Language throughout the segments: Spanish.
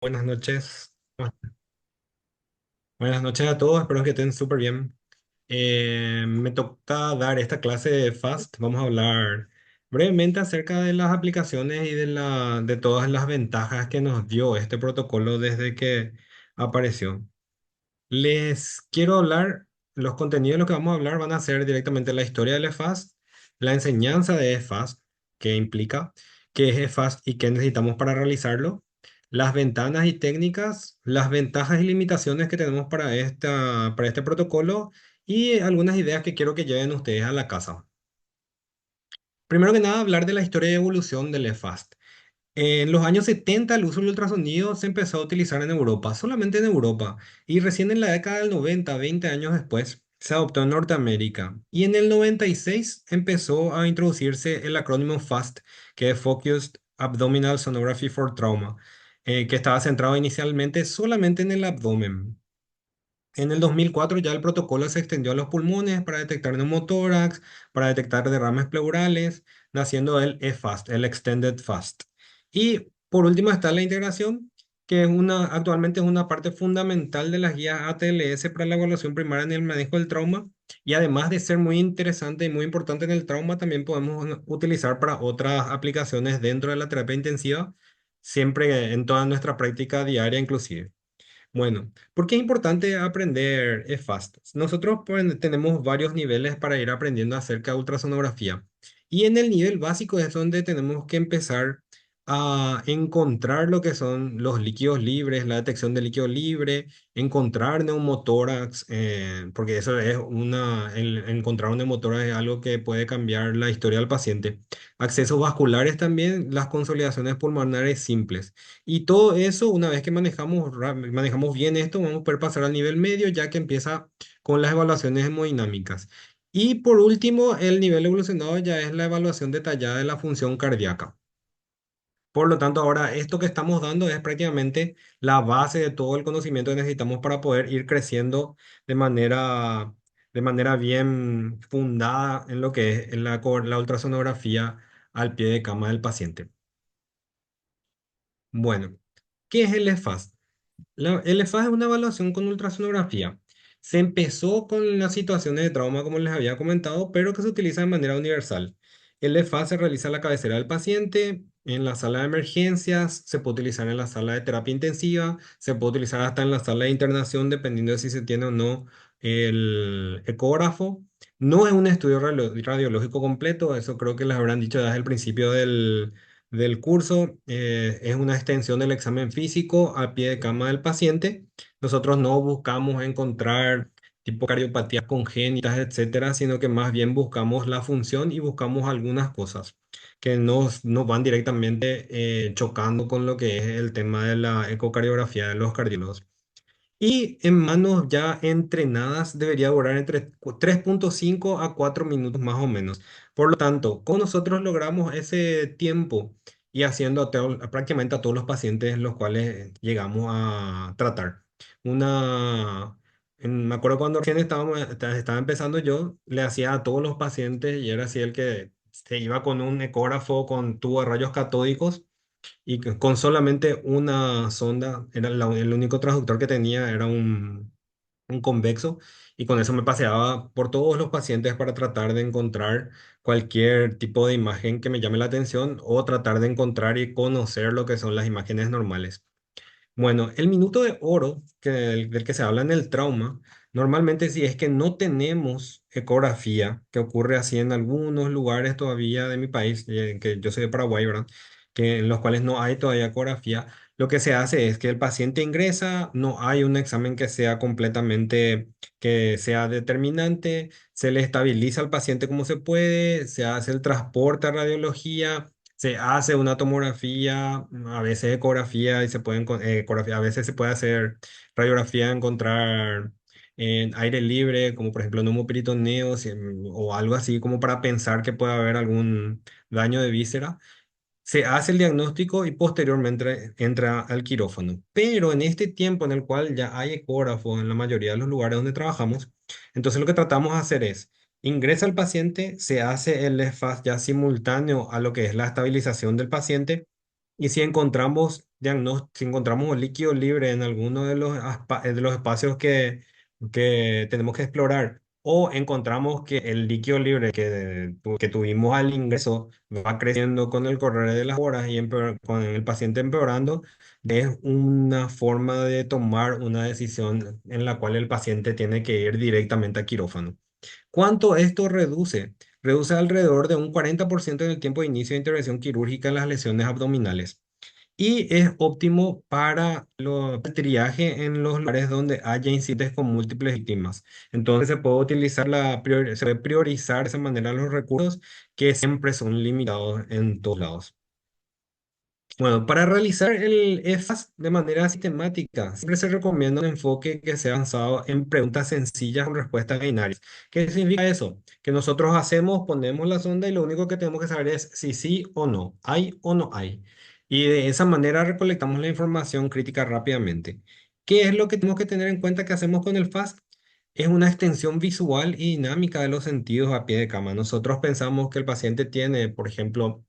Buenas noches. Buenas noches a todos, espero que estén súper bien. Me toca dar esta clase de FAST. Vamos a hablar brevemente acerca de las aplicaciones y de todas las ventajas que nos dio este protocolo desde que apareció. Les quiero hablar, los contenidos de los que vamos a hablar van a ser directamente la historia del EFAST, la enseñanza de EFAST, qué implica, qué es EFAST y qué necesitamos para realizarlo, las ventanas y técnicas, las ventajas y limitaciones que tenemos para este protocolo y algunas ideas que quiero que lleven ustedes a la casa. Primero que nada, hablar de la historia y evolución del EFAST. En los años 70 el uso del ultrasonido se empezó a utilizar en Europa, solamente en Europa, y recién en la década del 90, 20 años después, se adoptó en Norteamérica. Y en el 96 empezó a introducirse el acrónimo FAST, que es Focused Abdominal Sonography for Trauma, que estaba centrado inicialmente solamente en el abdomen. En el 2004 ya el protocolo se extendió a los pulmones para detectar neumotórax, para detectar derrames pleurales, naciendo el eFAST, el Extended FAST. Y por último está la integración, que actualmente es una parte fundamental de las guías ATLS para la evaluación primaria en el manejo del trauma. Y además de ser muy interesante y muy importante en el trauma, también podemos utilizar para otras aplicaciones dentro de la terapia intensiva, siempre en toda nuestra práctica diaria inclusive. Bueno, ¿por qué es importante aprender fast? Nosotros pues, tenemos varios niveles para ir aprendiendo acerca de ultrasonografía. Y en el nivel básico es donde tenemos que empezar a encontrar lo que son los líquidos libres, la detección de líquido libre, encontrar neumotórax, porque eso es encontrar un neumotórax es algo que puede cambiar la historia del paciente. Accesos vasculares también, las consolidaciones pulmonares simples. Y todo eso, una vez que manejamos bien esto, vamos a poder pasar al nivel medio, ya que empieza con las evaluaciones hemodinámicas. Y por último, el nivel evolucionado ya es la evaluación detallada de la función cardíaca. Por lo tanto, ahora esto que estamos dando es prácticamente la base de todo el conocimiento que necesitamos para poder ir creciendo de de manera bien fundada en lo que es la ultrasonografía al pie de cama del paciente. Bueno, ¿qué es el EFAS? El EFAS es una evaluación con ultrasonografía. Se empezó con las situaciones de trauma, como les había comentado, pero que se utiliza de manera universal. El EFAS se realiza en la cabecera del paciente, en la sala de emergencias, se puede utilizar en la sala de terapia intensiva, se puede utilizar hasta en la sala de internación, dependiendo de si se tiene o no el ecógrafo. No es un estudio radiológico completo, eso creo que les habrán dicho desde el principio del curso. Es una extensión del examen físico al pie de cama del paciente. Nosotros no buscamos encontrar tipo cardiopatías congénitas, etcétera, sino que más bien buscamos la función y buscamos algunas cosas que nos van directamente chocando con lo que es el tema de la ecocardiografía de los cardiólogos. Y en manos ya entrenadas debería durar entre 3,5 a 4 minutos más o menos. Por lo tanto, con nosotros logramos ese tiempo y haciendo prácticamente a todos los pacientes los cuales llegamos a tratar. Me acuerdo cuando recién estaba empezando yo, le hacía a todos los pacientes y era así el que se iba con un ecógrafo con tubo de rayos catódicos y con solamente una sonda, era el único transductor que tenía era un convexo, y con eso me paseaba por todos los pacientes para tratar de encontrar cualquier tipo de imagen que me llame la atención o tratar de encontrar y conocer lo que son las imágenes normales. Bueno, el minuto de oro del que se habla en el trauma, normalmente si es que no tenemos ecografía, que ocurre así en algunos lugares todavía de mi país, que yo soy de Paraguay, ¿verdad? Que en los cuales no hay todavía ecografía, lo que se hace es que el paciente ingresa, no hay un examen que sea determinante, se le estabiliza al paciente como se puede, se hace el transporte a radiología. Se hace una tomografía, a veces ecografía y a veces se puede hacer radiografía, encontrar en aire libre, como por ejemplo neumoperitoneo o algo así como para pensar que puede haber algún daño de víscera. Se hace el diagnóstico y posteriormente entra al quirófano. Pero en este tiempo en el cual ya hay ecógrafo en la mayoría de los lugares donde trabajamos, entonces lo que tratamos de hacer es, ingresa el paciente, se hace el FAST ya simultáneo a lo que es la estabilización del paciente, y si encontramos si encontramos un líquido libre en alguno de los espacios que tenemos que explorar, o encontramos que el líquido libre que tuvimos al ingreso va creciendo con el correr de las horas y con el paciente empeorando, es una forma de tomar una decisión en la cual el paciente tiene que ir directamente a quirófano. ¿Cuánto esto reduce? Reduce alrededor de un 40% en el tiempo de inicio de intervención quirúrgica en las lesiones abdominales. Y es óptimo para el triaje en los lugares donde haya incidentes con múltiples víctimas. Entonces se puede se puede priorizar de esa manera los recursos que siempre son limitados en todos lados. Bueno, para realizar el EFAS de manera sistemática, siempre se recomienda un enfoque que sea avanzado en preguntas sencillas con respuestas binarias. ¿Qué significa eso? Que nosotros ponemos la sonda y lo único que tenemos que saber es si sí o no, hay o no hay. Y de esa manera recolectamos la información crítica rápidamente. ¿Qué es lo que tenemos que tener en cuenta que hacemos con el FAST? Es una extensión visual y dinámica de los sentidos a pie de cama. Nosotros pensamos que el paciente tiene, por ejemplo,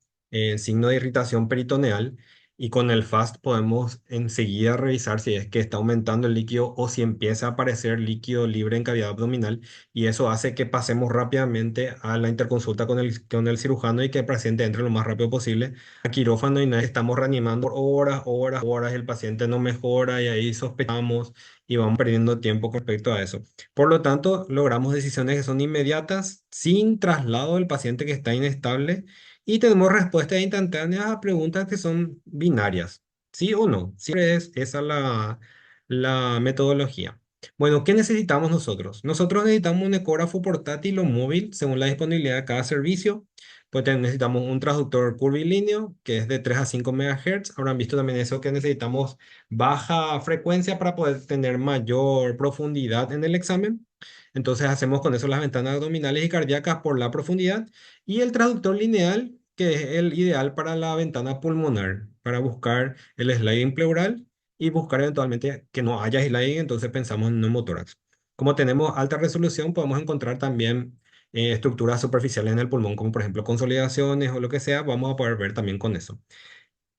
signo de irritación peritoneal y con el FAST podemos enseguida revisar si es que está aumentando el líquido o si empieza a aparecer líquido libre en cavidad abdominal y eso hace que pasemos rápidamente a la interconsulta con el cirujano y que el paciente entre lo más rápido posible a quirófano y no estamos reanimando por horas, horas, horas, el paciente no mejora y ahí sospechamos y vamos perdiendo tiempo con respecto a eso. Por lo tanto, logramos decisiones que son inmediatas, sin traslado del paciente que está inestable y tenemos respuestas instantáneas a preguntas que son binarias, ¿sí o no? Siempre es esa la metodología. Bueno, ¿qué necesitamos nosotros? Nosotros necesitamos un ecógrafo portátil o móvil según la disponibilidad de cada servicio. Pues necesitamos un traductor curvilíneo que es de 3 a 5 MHz. Habrán visto también eso que necesitamos baja frecuencia para poder tener mayor profundidad en el examen. Entonces hacemos con eso las ventanas abdominales y cardíacas por la profundidad y el traductor lineal, que es el ideal para la ventana pulmonar, para buscar el sliding pleural y buscar eventualmente que no haya sliding, entonces pensamos en neumotórax. Como tenemos alta resolución, podemos encontrar también estructuras superficiales en el pulmón, como por ejemplo consolidaciones o lo que sea, vamos a poder ver también con eso.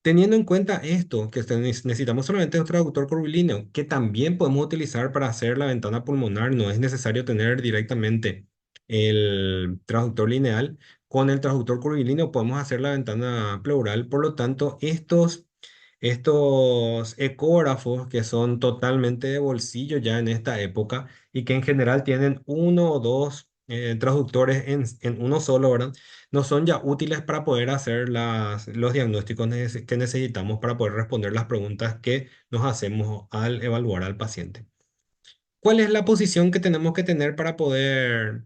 Teniendo en cuenta esto, que necesitamos solamente un traductor curvilíneo, que también podemos utilizar para hacer la ventana pulmonar, no es necesario tener directamente el traductor lineal. Con el traductor curvilíneo podemos hacer la ventana pleural, por lo tanto, estos ecógrafos que son totalmente de bolsillo ya en esta época y que en general tienen uno o dos traductores en uno solo, ¿verdad? No son ya útiles para poder hacer los diagnósticos que necesitamos para poder responder las preguntas que nos hacemos al evaluar al paciente. ¿Cuál es la posición que tenemos que tener para poder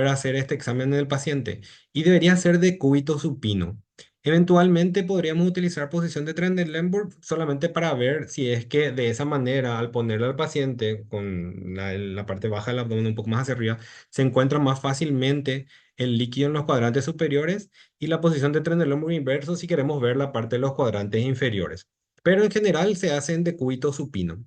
hacer este examen en el paciente? Y debería ser de cúbito supino. Eventualmente podríamos utilizar posición de Trendelenburg solamente para ver si es que de esa manera, al ponerle al paciente con la parte baja del abdomen un poco más hacia arriba, se encuentra más fácilmente el líquido en los cuadrantes superiores y la posición de Trendelenburg inverso si queremos ver la parte de los cuadrantes inferiores. Pero en general se hacen de cúbito supino.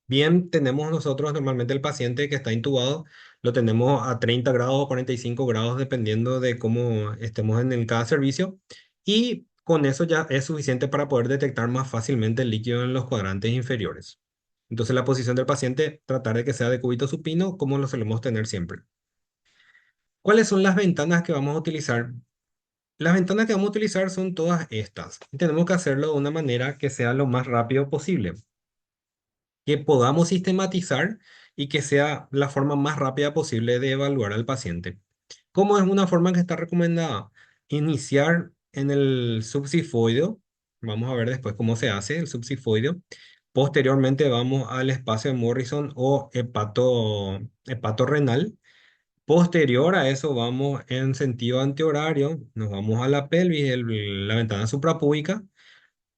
Bien, tenemos nosotros normalmente el paciente que está intubado, lo tenemos a 30 grados o 45 grados dependiendo de cómo estemos en cada servicio y con eso ya es suficiente para poder detectar más fácilmente el líquido en los cuadrantes inferiores. Entonces la posición del paciente, tratar de que sea de cúbito supino como lo solemos tener siempre. ¿Cuáles son las ventanas que vamos a utilizar? Las ventanas que vamos a utilizar son todas estas. Tenemos que hacerlo de una manera que sea lo más rápido posible, que podamos sistematizar y que sea la forma más rápida posible de evaluar al paciente. ¿Cómo es una forma que está recomendada? Iniciar en el subsifoideo. Vamos a ver después cómo se hace el subsifoideo. Posteriormente vamos al espacio de Morrison o hepato renal. Posterior a eso vamos en sentido antihorario, nos vamos a la pelvis, la ventana suprapúbica.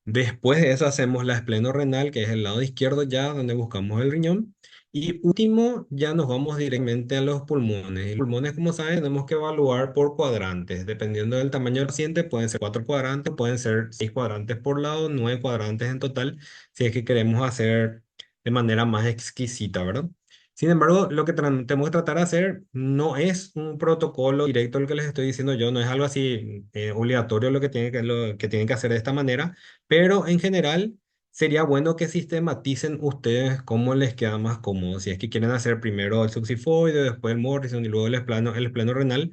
Después de eso hacemos la espleno-renal, que es el lado izquierdo ya, donde buscamos el riñón. Y último, ya nos vamos directamente a los pulmones. Y los pulmones, como saben, tenemos que evaluar por cuadrantes. Dependiendo del tamaño del paciente, pueden ser 4 cuadrantes, pueden ser 6 cuadrantes por lado, 9 cuadrantes en total, si es que queremos hacer de manera más exquisita, ¿verdad? Sin embargo, lo que tenemos que tratar de hacer no es un protocolo directo el que les estoy diciendo yo, no es algo así obligatorio lo que tienen que hacer de esta manera, pero en general sería bueno que sistematicen ustedes cómo les queda más cómodo. Si es que quieren hacer primero el subxifoide, después el Morrison y luego el plano renal,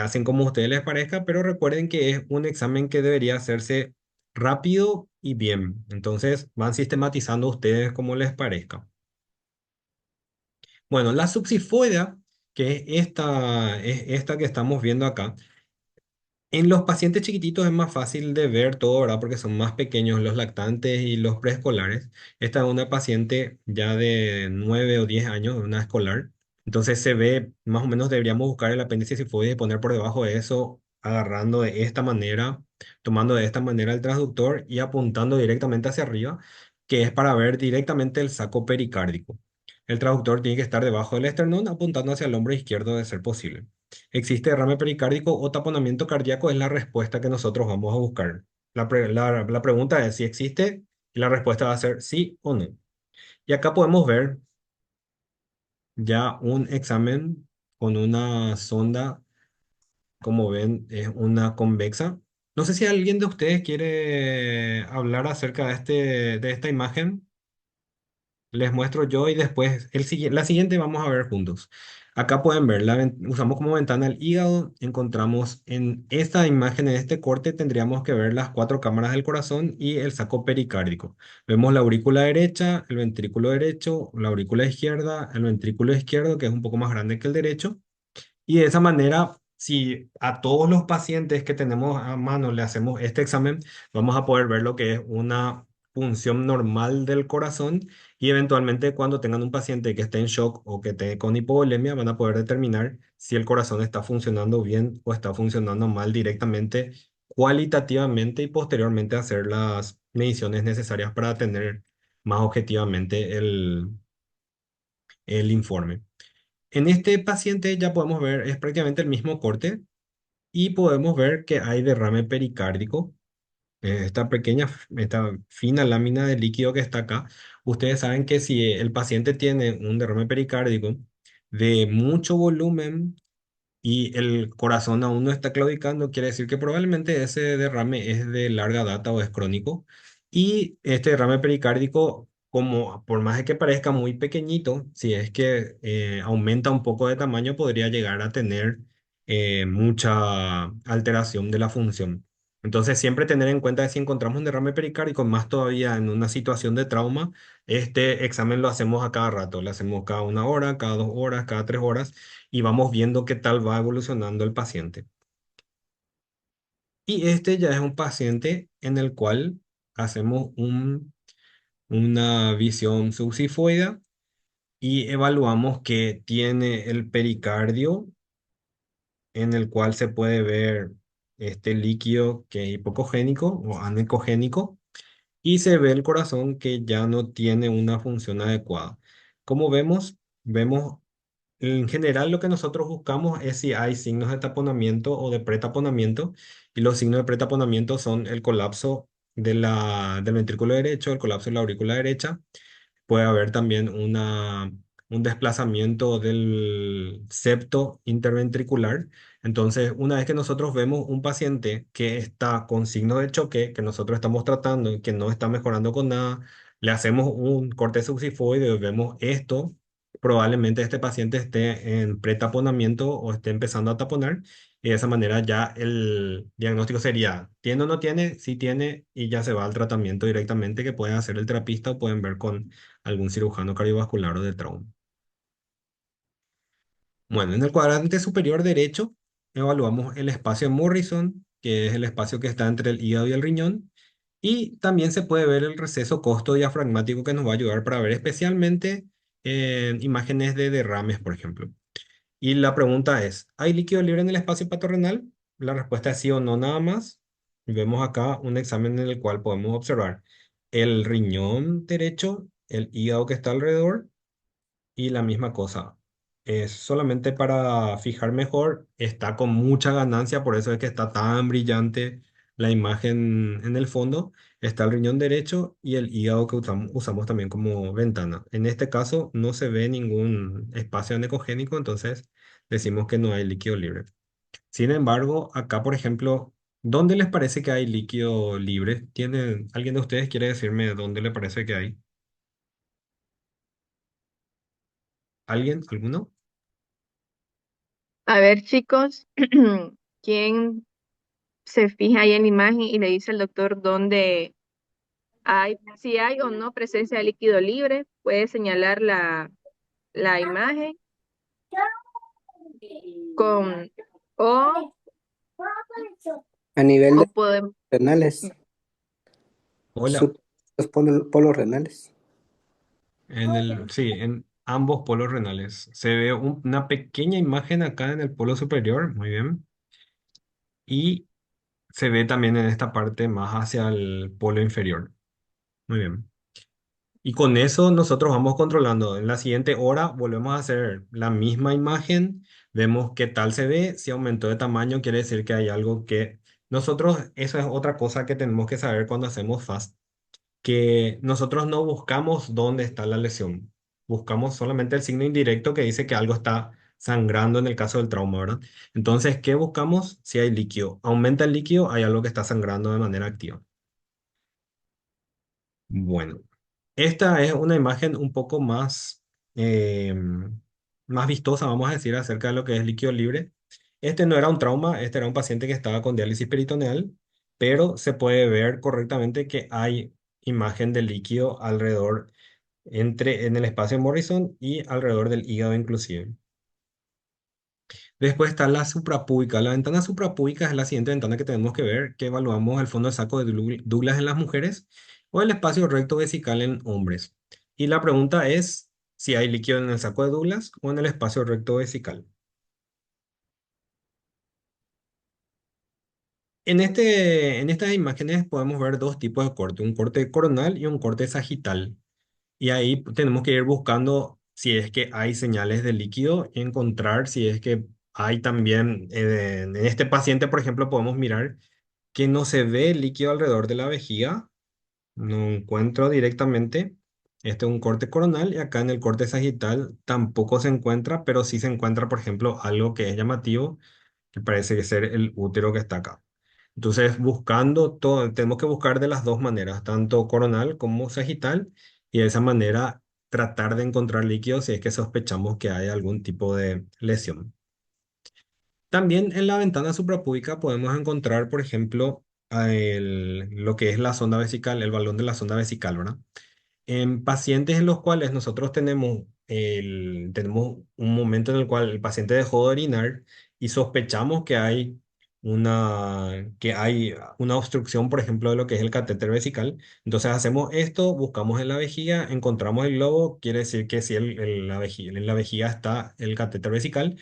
hacen como a ustedes les parezca, pero recuerden que es un examen que debería hacerse rápido y bien. Entonces van sistematizando ustedes como les parezca. Bueno, la subsifoidea, que es esta que estamos viendo acá, en los pacientes chiquititos es más fácil de ver todo, ¿verdad? Porque son más pequeños los lactantes y los preescolares. Esta es una paciente ya de 9 o 10 años, una escolar. Entonces se ve, más o menos deberíamos buscar el apéndice sifoide y poner por debajo de eso, agarrando de esta manera, tomando de esta manera el transductor y apuntando directamente hacia arriba, que es para ver directamente el saco pericárdico. El transductor tiene que estar debajo del esternón, apuntando hacia el hombro izquierdo de ser posible. ¿Existe derrame pericárdico o taponamiento cardíaco? Es la respuesta que nosotros vamos a buscar. La pregunta es si existe y la respuesta va a ser sí o no. Y acá podemos ver ya un examen con una sonda, como ven, es una convexa. No sé si alguien de ustedes quiere hablar acerca de esta imagen. Les muestro yo y después la siguiente vamos a ver juntos. Acá pueden ver, usamos como ventana el hígado, encontramos en esta imagen, en este corte, tendríamos que ver las cuatro cámaras del corazón y el saco pericárdico. Vemos la aurícula derecha, el ventrículo derecho, la aurícula izquierda, el ventrículo izquierdo, que es un poco más grande que el derecho, y de esa manera, si a todos los pacientes que tenemos a mano le hacemos este examen, vamos a poder ver lo que es una función normal del corazón y eventualmente cuando tengan un paciente que esté en shock o que esté con hipovolemia, van a poder determinar si el corazón está funcionando bien o está funcionando mal directamente, cualitativamente y posteriormente hacer las mediciones necesarias para tener más objetivamente el informe. En este paciente ya podemos ver, es prácticamente el mismo corte y podemos ver que hay derrame pericárdico. Esta fina lámina de líquido que está acá. Ustedes saben que si el paciente tiene un derrame pericárdico de mucho volumen, y el corazón aún no está claudicando, quiere decir que probablemente ese derrame es de larga data o es crónico. Y este derrame pericárdico, como por más de que parezca muy pequeñito, si es que aumenta un poco de tamaño, podría llegar a tener mucha alteración de la función. Entonces, siempre tener en cuenta que si encontramos un derrame pericárdico, más todavía en una situación de trauma, este examen lo hacemos a cada rato, lo hacemos cada 1 hora, cada 2 horas, cada 3 horas y vamos viendo qué tal va evolucionando el paciente. Y este ya es un paciente en el cual hacemos una visión subsifoidea y evaluamos que tiene el pericardio en el cual se puede ver este líquido que es hipocogénico o anecogénico y se ve el corazón que ya no tiene una función adecuada. Como vemos en general, lo que nosotros buscamos es si hay signos de taponamiento o de pretaponamiento, y los signos de pretaponamiento son el colapso del ventrículo derecho, el colapso de la aurícula derecha. Puede haber también un desplazamiento del septo interventricular. Entonces, una vez que nosotros vemos un paciente que está con signo de choque, que nosotros estamos tratando y que no está mejorando con nada, le hacemos un corte subxifoide, vemos esto, probablemente este paciente esté en pretaponamiento o esté empezando a taponar. Y de esa manera ya el diagnóstico sería, ¿tiene o no tiene? Sí tiene y ya se va al tratamiento directamente que puede hacer el terapista o pueden ver con algún cirujano cardiovascular o de trauma. Bueno, en el cuadrante superior derecho evaluamos el espacio Morrison, que es el espacio que está entre el hígado y el riñón, y también se puede ver el receso costo diafragmático que nos va a ayudar para ver especialmente imágenes de derrames, por ejemplo. Y la pregunta es, ¿hay líquido libre en el espacio patorrenal? La respuesta es sí o no nada más. Y vemos acá un examen en el cual podemos observar el riñón derecho, el hígado que está alrededor y la misma cosa. Es solamente para fijar mejor, está con mucha ganancia, por eso es que está tan brillante la imagen en el fondo, está el riñón derecho y el hígado que usamos también como ventana. En este caso no se ve ningún espacio anecogénico, entonces decimos que no hay líquido libre. Sin embargo, acá, por ejemplo, ¿dónde les parece que hay líquido libre? ¿Alguien de ustedes quiere decirme dónde le parece que hay? ¿Alguien? ¿Alguno? A ver, chicos, ¿quién se fija ahí en la imagen y le dice al doctor dónde hay, si hay o no presencia de líquido libre? Puede señalar la imagen con o, A nivel o de podemos... renales, Hola. los polos renales. Sí, en ambos polos renales. Se ve una pequeña imagen acá en el polo superior, muy bien. Y se ve también en esta parte más hacia el polo inferior. Muy bien. Y con eso nosotros vamos controlando. En la siguiente hora volvemos a hacer la misma imagen, vemos qué tal se ve. Si aumentó de tamaño, quiere decir que hay algo que nosotros, eso es otra cosa que tenemos que saber cuando hacemos FAST, que nosotros no buscamos dónde está la lesión. Buscamos solamente el signo indirecto que dice que algo está sangrando en el caso del trauma, ¿verdad? Entonces, ¿qué buscamos? Si hay líquido. Aumenta el líquido, hay algo que está sangrando de manera activa. Bueno. Esta es una imagen un poco eh, más vistosa, vamos a decir, acerca de lo que es líquido libre. Este no era un trauma, este era un paciente que estaba con diálisis peritoneal, pero se puede ver correctamente que hay imagen de líquido alrededor, en el espacio Morrison y alrededor del hígado inclusive. Después está la suprapúbica. La ventana suprapúbica es la siguiente ventana que tenemos que ver, que evaluamos el fondo de saco de Douglas en las mujeres o el espacio recto vesical en hombres. Y la pregunta es si hay líquido en el saco de Douglas o en el espacio recto vesical. En estas imágenes podemos ver dos tipos de corte, un corte coronal y un corte sagital. Y ahí tenemos que ir buscando si es que hay señales de líquido y encontrar si es que hay también, en este paciente, por ejemplo, podemos mirar que no se ve líquido alrededor de la vejiga, no encuentro directamente. Este es un corte coronal y acá en el corte sagital tampoco se encuentra, pero sí se encuentra, por ejemplo, algo que es llamativo, que parece que ser el útero que está acá. Entonces, buscando todo, tenemos que buscar de las dos maneras, tanto coronal como sagital, y de esa manera tratar de encontrar líquido si es que sospechamos que hay algún tipo de lesión. También en la ventana suprapúbica podemos encontrar, por ejemplo, lo que es la sonda vesical, el balón de la sonda vesical, ¿verdad? En pacientes en los cuales nosotros tenemos un momento en el cual el paciente dejó de orinar y sospechamos que hay una obstrucción, por ejemplo, de lo que es el catéter vesical. Entonces hacemos esto, buscamos en la vejiga, encontramos el globo, quiere decir que si en la vejiga está el catéter vesical.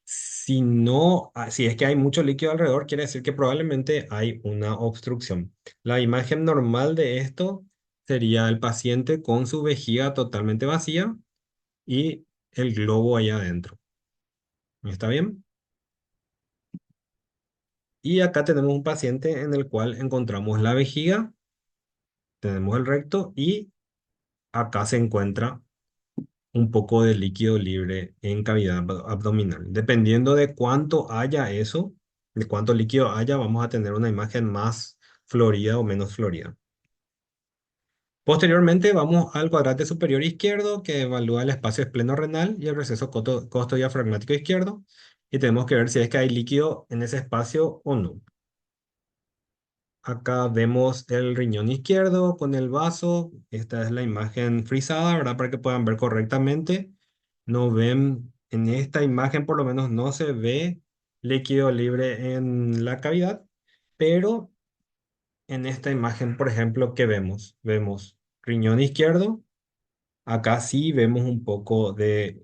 Si no, si es que hay mucho líquido alrededor, quiere decir que probablemente hay una obstrucción. La imagen normal de esto sería el paciente con su vejiga totalmente vacía y el globo ahí adentro. ¿Está bien? Y acá tenemos un paciente en el cual encontramos la vejiga, tenemos el recto y acá se encuentra un poco de líquido libre en cavidad abdominal. Dependiendo de cuánto haya eso, de cuánto líquido haya, vamos a tener una imagen más florida o menos florida. Posteriormente vamos al cuadrante superior izquierdo que evalúa el espacio espleno-renal y el receso costo diafragmático izquierdo y tenemos que ver si es que hay líquido en ese espacio o no. Acá vemos el riñón izquierdo con el vaso. Esta es la imagen frisada, ¿verdad? Para que puedan ver correctamente. No ven, en esta imagen por lo menos no se ve líquido libre en la cavidad, pero en esta imagen, por ejemplo, ¿qué vemos? Vemos riñón izquierdo. Acá sí vemos un poco de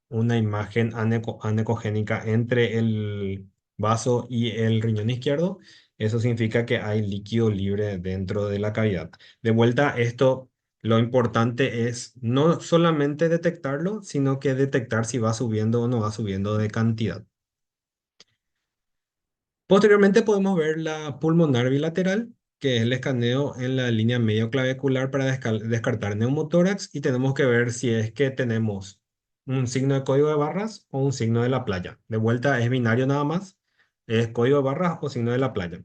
una imagen anecogénica entre el vaso y el riñón izquierdo. Eso significa que hay líquido libre dentro de la cavidad. De vuelta, esto, lo importante es no solamente detectarlo, sino que detectar si va subiendo o no va subiendo de cantidad. Posteriormente podemos ver la pulmonar bilateral, que es el escaneo en la línea medio clavicular para descartar neumotórax y tenemos que ver si es que tenemos un signo de código de barras o un signo de la playa. De vuelta es binario nada más, es código de barras o signo de la playa.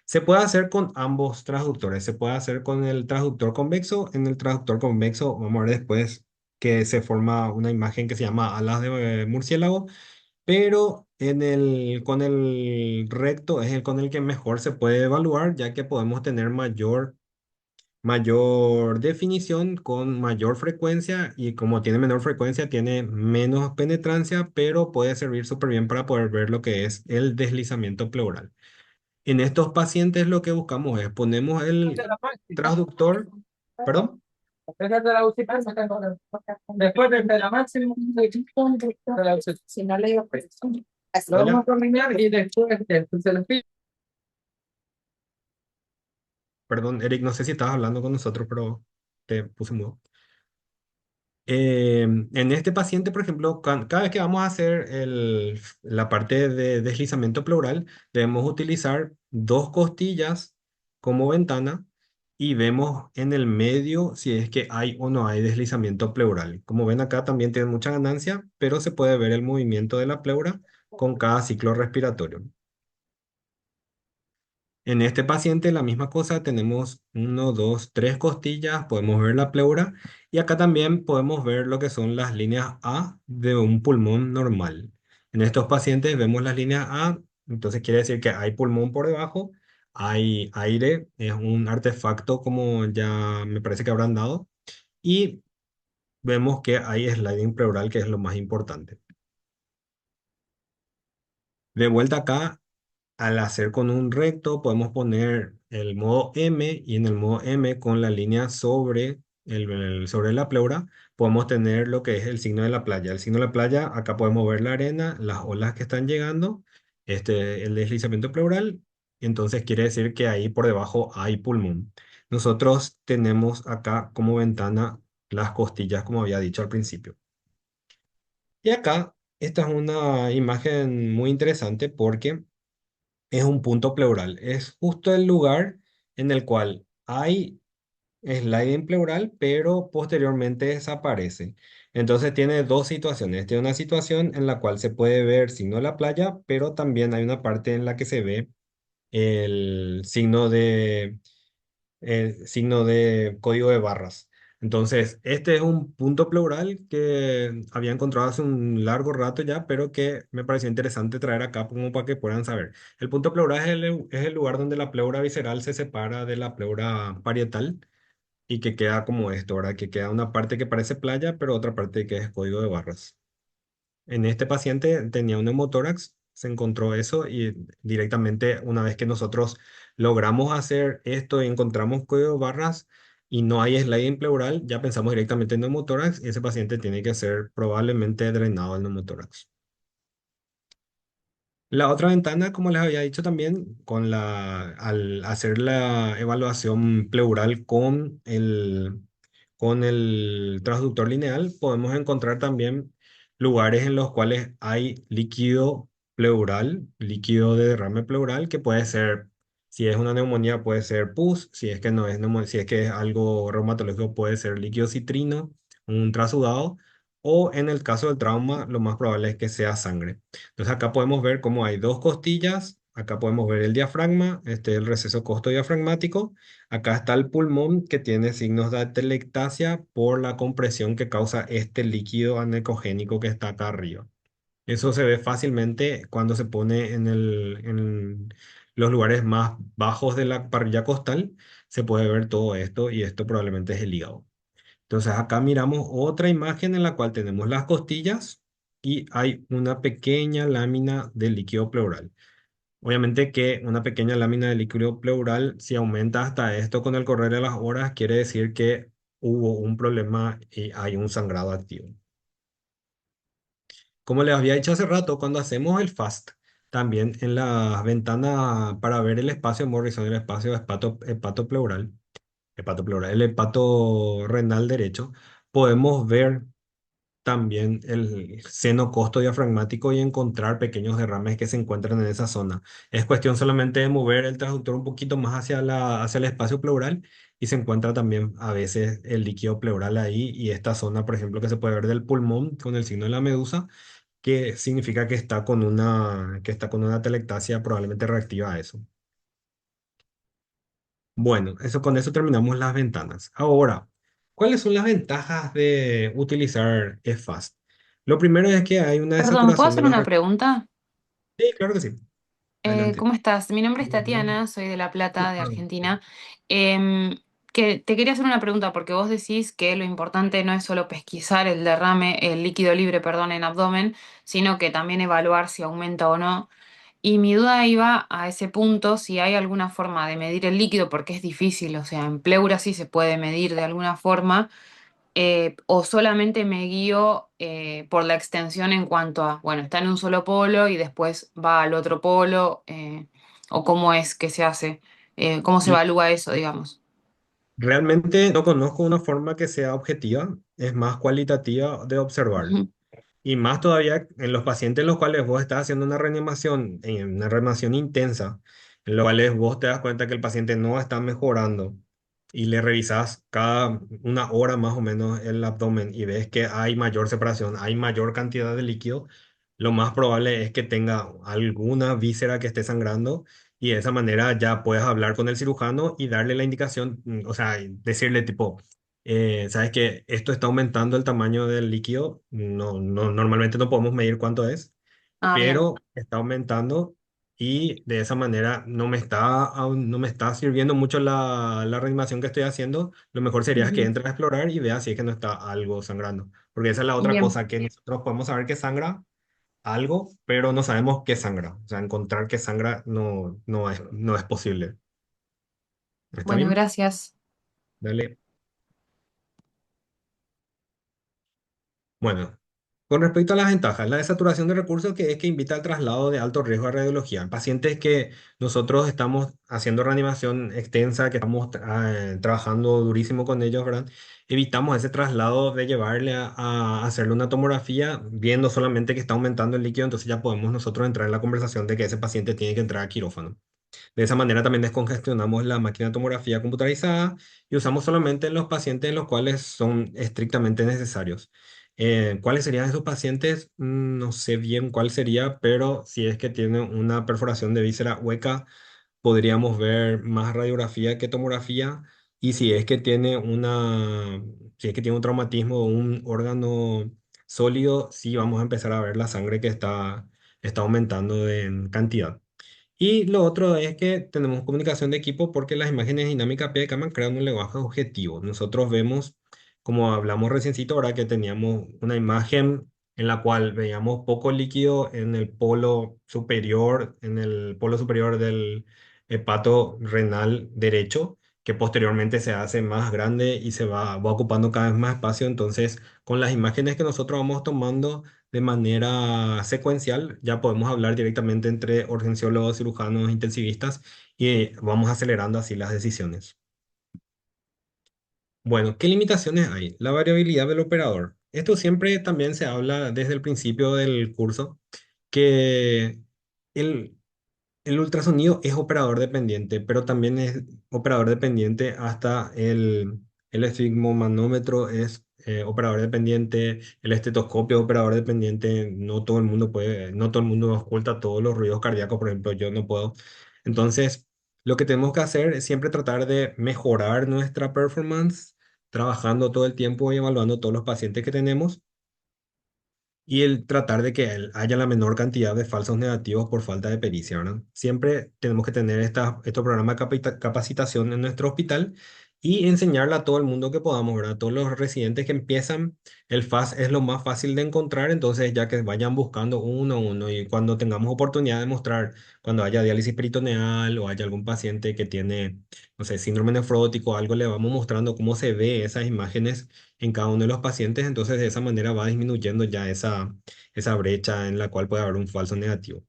Se puede hacer con ambos transductores. Se puede hacer con el transductor convexo. En el transductor convexo, vamos a ver después que se forma una imagen que se llama alas de murciélago, pero con el recto es el con el que mejor se puede evaluar, ya que podemos tener mayor definición con mayor frecuencia y como tiene menor frecuencia, tiene menos penetrancia, pero puede servir súper bien para poder ver lo que es el deslizamiento pleural. En estos pacientes lo que buscamos es ponemos el transductor, perdón, Después de la máxima de la ausencia. Si no le digo, pues, lo vamos hola, a terminar y después se los pido. perdón, Eric, no sé si estabas hablando con nosotros, pero te puse mudo. En este paciente, por ejemplo, cada vez que vamos a hacer la parte de deslizamiento pleural, debemos utilizar dos costillas como ventana y vemos en el medio si es que hay o no hay deslizamiento pleural. Como ven acá también tiene mucha ganancia, pero se puede ver el movimiento de la pleura con cada ciclo respiratorio. En este paciente la misma cosa, tenemos uno, dos, tres costillas, podemos ver la pleura y acá también podemos ver lo que son las líneas A de un pulmón normal. En estos pacientes vemos las líneas A, entonces quiere decir que hay pulmón por debajo, hay aire, es un artefacto como ya me parece que habrán dado y vemos que hay sliding pleural que es lo más importante. De vuelta acá. Al hacer con un recto, podemos poner el modo M y en el modo M con la línea sobre, sobre la pleura, podemos tener lo que es el signo de la playa. El signo de la playa, acá podemos ver la arena, las olas que están llegando, el deslizamiento pleural, entonces quiere decir que ahí por debajo hay pulmón. Nosotros tenemos acá como ventana las costillas, como había dicho al principio. Y acá, esta es una imagen muy interesante porque es un punto pleural. Es justo el lugar en el cual hay sliding pleural, pero posteriormente desaparece. Entonces tiene dos situaciones. Tiene una situación en la cual se puede ver signo de la playa, pero también hay una parte en la que se ve el signo de código de barras. Entonces, este es un punto pleural que había encontrado hace un largo rato ya, pero que me pareció interesante traer acá como para que puedan saber. El punto pleural es el lugar donde la pleura visceral se separa de la pleura parietal y que queda como esto, ¿verdad? Que queda una parte que parece playa, pero otra parte que es código de barras. En este paciente tenía un hemotórax, se encontró eso y directamente una vez que nosotros logramos hacer esto y encontramos código de barras y no hay sliding pleural, ya pensamos directamente en neumotórax y ese paciente tiene que ser probablemente drenado el neumotórax. La otra ventana, como les había dicho también, al hacer la evaluación pleural con el transductor lineal, podemos encontrar también lugares en los cuales hay líquido pleural, líquido de derrame pleural, que puede ser, si es una neumonía, puede ser pus, si es que no es neumonía, si es que es algo reumatológico, puede ser líquido citrino, un trasudado, o en el caso del trauma, lo más probable es que sea sangre. Entonces acá podemos ver cómo hay dos costillas, acá podemos ver el diafragma, el receso costodiafragmático, acá está el pulmón que tiene signos de atelectasia por la compresión que causa este líquido anecogénico que está acá arriba. Eso se ve fácilmente cuando se pone en los lugares más bajos de la parrilla costal, se puede ver todo esto y esto probablemente es el hígado. Entonces acá miramos otra imagen en la cual tenemos las costillas y hay una pequeña lámina de líquido pleural. Obviamente que una pequeña lámina de líquido pleural, si aumenta hasta esto con el correr de las horas, quiere decir que hubo un problema y hay un sangrado activo. Como les había dicho hace rato, cuando hacemos el FAST, también en la ventana para ver el espacio Morrison, el espacio hepatopleural, el hepato renal derecho, podemos ver también el seno diafragmático y encontrar pequeños derrames que se encuentran en esa zona. Es cuestión solamente de mover el transductor un poquito más hacia el espacio pleural y se encuentra también a veces el líquido pleural ahí y esta zona, por ejemplo, que se puede ver del pulmón con el signo de la medusa, que significa que está con una telectasia probablemente reactiva a eso. Bueno, con eso terminamos las ventanas. Ahora, ¿cuáles son las ventajas de utilizar eFast? Lo primero es que hay una Perdón, ¿puedo desaturación de hacer los una recursos. pregunta? Sí, claro que sí. Adelante. ¿Cómo estás? Mi nombre es Ujú. Tatiana, soy de La Plata, de Argentina. Em, que te quería hacer una pregunta porque vos decís que lo importante no es solo pesquisar el derrame, el líquido libre, perdón, en abdomen, sino que también evaluar si aumenta o no. Y mi duda iba a ese punto, si hay alguna forma de medir el líquido, porque es difícil, o sea, en pleura sí se puede medir de alguna forma, o solamente me guío por la extensión en cuanto a, bueno, está en un solo polo y después va al otro polo, o cómo es que se hace, cómo se evalúa eso, digamos. Realmente no conozco una forma que sea objetiva, es más cualitativa de observar. Ujú. Y más todavía en los pacientes en los cuales vos estás haciendo una reanimación intensa, en los cuales vos te das cuenta que el paciente no está mejorando y le revisas cada una hora más o menos el abdomen y ves que hay mayor separación, hay mayor cantidad de líquido, lo más probable es que tenga alguna víscera que esté sangrando y de esa manera ya puedes hablar con el cirujano y darle la indicación, o sea, decirle tipo sabes que esto está aumentando el tamaño del líquido. Normalmente no podemos medir cuánto es, Ah, bien. pero está aumentando y de esa manera no me está sirviendo mucho la reanimación que estoy haciendo. Lo mejor sería que Ujú. entre a explorar y vea si es que no está algo sangrando. Porque esa es la otra Bien. cosa, que nosotros podemos saber que sangra algo, pero no sabemos qué sangra. O sea, encontrar qué sangra no es posible. ¿Está Bueno, bien? gracias. Dale. Bueno, con respecto a las ventajas, la desaturación de recursos que es que invita al traslado de alto riesgo a radiología. En pacientes que nosotros estamos haciendo reanimación extensa, que estamos trabajando durísimo con ellos, ¿verdad? Evitamos ese traslado de llevarle a hacerle una tomografía viendo solamente que está aumentando el líquido, entonces ya podemos nosotros entrar en la conversación de que ese paciente tiene que entrar a quirófano. De esa manera también descongestionamos la máquina de tomografía computarizada y usamos solamente en los pacientes en los cuales son estrictamente necesarios. ¿Cuáles serían esos pacientes? No sé bien cuál sería, pero si es que tiene una perforación de víscera hueca, podríamos ver más radiografía que tomografía. Y si es que tiene un traumatismo o un órgano sólido, sí vamos a empezar a ver la sangre que está aumentando en cantidad. Y lo otro es que tenemos comunicación de equipo porque las imágenes dinámicas a pie de cámara crean un lenguaje objetivo. Nosotros vemos, como hablamos reciencito ahora, que teníamos una imagen en la cual veíamos poco líquido en el polo superior del hepato renal derecho, que posteriormente se hace más grande y va ocupando cada vez más espacio. Entonces, con las imágenes que nosotros vamos tomando, de manera secuencial, ya podemos hablar directamente entre urgenciólogos, cirujanos, intensivistas y vamos acelerando así las decisiones. Bueno, ¿qué limitaciones hay? La variabilidad del operador. Esto siempre también se habla desde el principio del curso, que el, el ultrasonido es operador dependiente, pero también es operador dependiente hasta el esfigmomanómetro es operador dependiente, el estetoscopio es operador dependiente. No todo el mundo oculta todos los ruidos cardíacos, por ejemplo, yo no puedo. Entonces, lo que tenemos que hacer es siempre tratar de mejorar nuestra performance, trabajando todo el tiempo y evaluando todos los pacientes que tenemos y el tratar de que haya la menor cantidad de falsos negativos por falta de pericia, ¿verdad? Siempre tenemos que tener estos programas de capacitación en nuestro hospital y enseñarle a todo el mundo que podamos, ¿verdad? Todos los residentes que empiezan, el FAS es lo más fácil de encontrar, entonces ya que vayan buscando uno a uno y cuando tengamos oportunidad de mostrar, cuando haya diálisis peritoneal o haya algún paciente que tiene, no sé, síndrome nefrótico, algo, le vamos mostrando cómo se ve esas imágenes en cada uno de los pacientes, entonces de esa manera va disminuyendo ya esa brecha en la cual puede haber un falso negativo.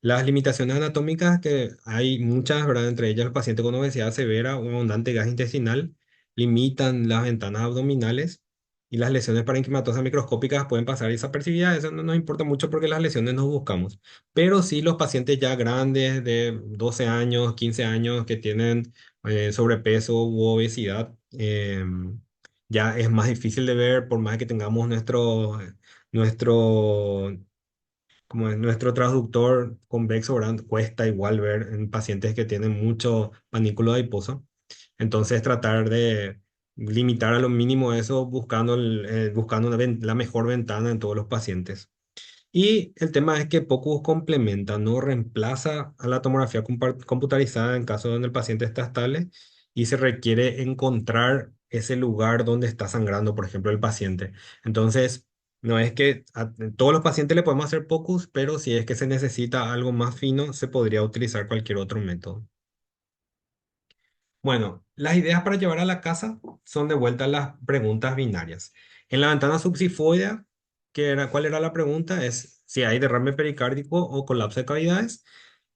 Las limitaciones anatómicas, que hay muchas, ¿verdad? Entre ellas el paciente con obesidad severa o abundante gas intestinal, limitan las ventanas abdominales y las lesiones parenquimatosas microscópicas pueden pasar desapercibidas. Eso no nos importa mucho porque las lesiones no buscamos. Pero sí los pacientes ya grandes de 12 años, 15 años que tienen sobrepeso u obesidad, ya es más difícil de ver por más que tengamos nuestro, como es nuestro transductor convexo, ¿verdad? Cuesta igual ver en pacientes que tienen mucho panículo adiposo. Entonces tratar de limitar a lo mínimo eso buscando, buscando la mejor ventana en todos los pacientes. Y el tema es que POCUS complementa, no reemplaza a la tomografía computarizada en caso donde el paciente está estable y se requiere encontrar ese lugar donde está sangrando, por ejemplo, el paciente. Entonces, no es que a todos los pacientes le podemos hacer POCUS, pero si es que se necesita algo más fino, se podría utilizar cualquier otro método. Bueno, las ideas para llevar a la casa son de vuelta las preguntas binarias. En la ventana subsifoidea, ¿cuál era la pregunta? Es si hay derrame pericárdico o colapso de cavidades.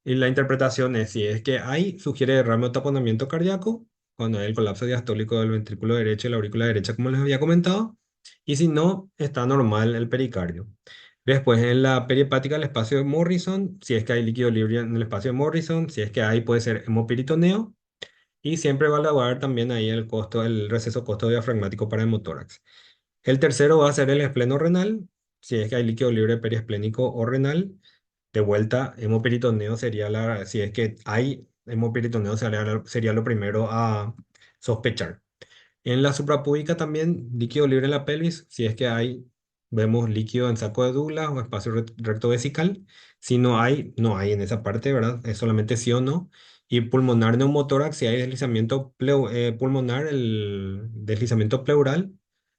Y la interpretación es si es que hay, sugiere derrame o taponamiento cardíaco, cuando hay el colapso diastólico del ventrículo derecho y la aurícula derecha, como les había comentado. Y si no, está normal el pericardio. Después, en la perihepática, el espacio de Morrison, si es que hay líquido libre en el espacio de Morrison, si es que hay, puede ser hemoperitoneo. Y siempre evaluar también ahí el costo, el receso costo diafragmático para hemotórax. El tercero va a ser el espleno renal, si es que hay líquido libre periesplénico o renal. De vuelta, hemoperitoneo sería si es que hay hemoperitoneo sería lo primero a sospechar. En la suprapúbica también líquido libre en la pelvis, si es que hay, vemos líquido en saco de Douglas o espacio recto vesical. Si no hay, no hay en esa parte, ¿verdad? Es solamente sí o no. Y pulmonar neumotórax, si hay deslizamiento pulmonar, el deslizamiento pleural,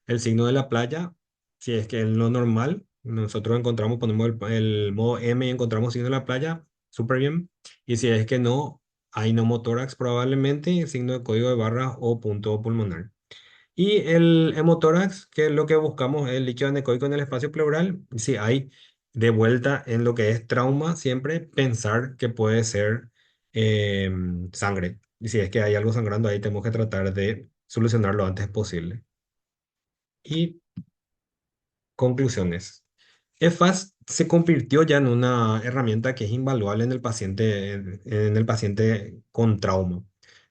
el signo de la playa, si es que es lo normal, nosotros encontramos, ponemos el modo M y encontramos signo de la playa, súper bien. Y si es que no, hay neumotórax probablemente, signo de código de barra o punto pulmonar. Y el hemotórax, que es lo que buscamos, es el líquido anecoico en el espacio pleural. Si hay de vuelta en lo que es trauma, siempre pensar que puede ser eh, sangre. Y si es que hay algo sangrando ahí, tenemos que tratar de solucionarlo lo antes posible. Y conclusiones. EFAS se convirtió ya en una herramienta que es invaluable en el paciente con trauma.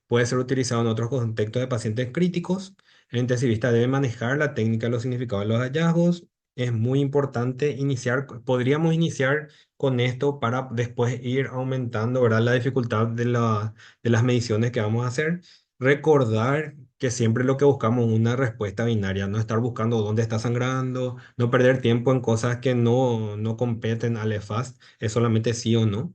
Puede ser utilizado en otros contextos de pacientes críticos. El intensivista debe manejar la técnica de los significados de los hallazgos. Es muy importante iniciar, podríamos iniciar con esto para después ir aumentando, ¿verdad?, la dificultad de las mediciones que vamos a hacer. Recordar que siempre lo que buscamos es una respuesta binaria, no estar buscando dónde está sangrando, no perder tiempo en cosas que no competen al EFAST, es solamente sí o no.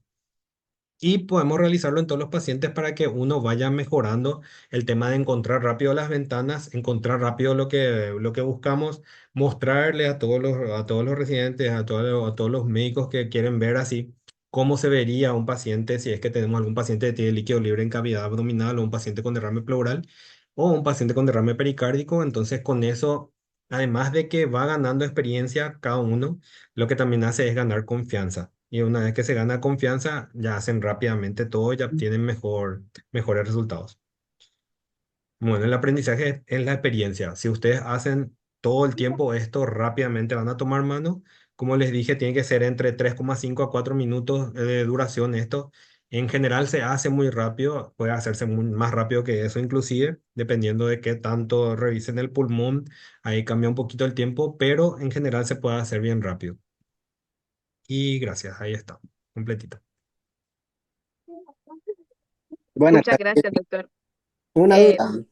Y podemos realizarlo en todos los pacientes para que uno vaya mejorando el tema de encontrar rápido las ventanas, encontrar rápido lo que buscamos, mostrarle a todos los residentes, a todos los médicos que quieren ver así cómo se vería un paciente si es que tenemos algún paciente que tiene líquido libre en cavidad abdominal o un paciente con derrame pleural o un paciente con derrame pericárdico. Entonces con eso, además de que va ganando experiencia cada uno, lo que también hace es ganar confianza. Y una vez que se gana confianza, ya hacen rápidamente todo y ya obtienen mejores resultados. Bueno, el aprendizaje es la experiencia. Si ustedes hacen todo el tiempo esto, rápidamente van a tomar mano. Como les dije, tiene que ser entre 3,5 a 4 minutos de duración esto. En general se hace muy rápido, puede hacerse más rápido que eso inclusive, dependiendo de qué tanto revisen el pulmón. Ahí cambia un poquito el tiempo, pero en general se puede hacer bien rápido. Y gracias, ahí está, completito. Buenas Muchas tardes. gracias, doctor. Una Eh, duda.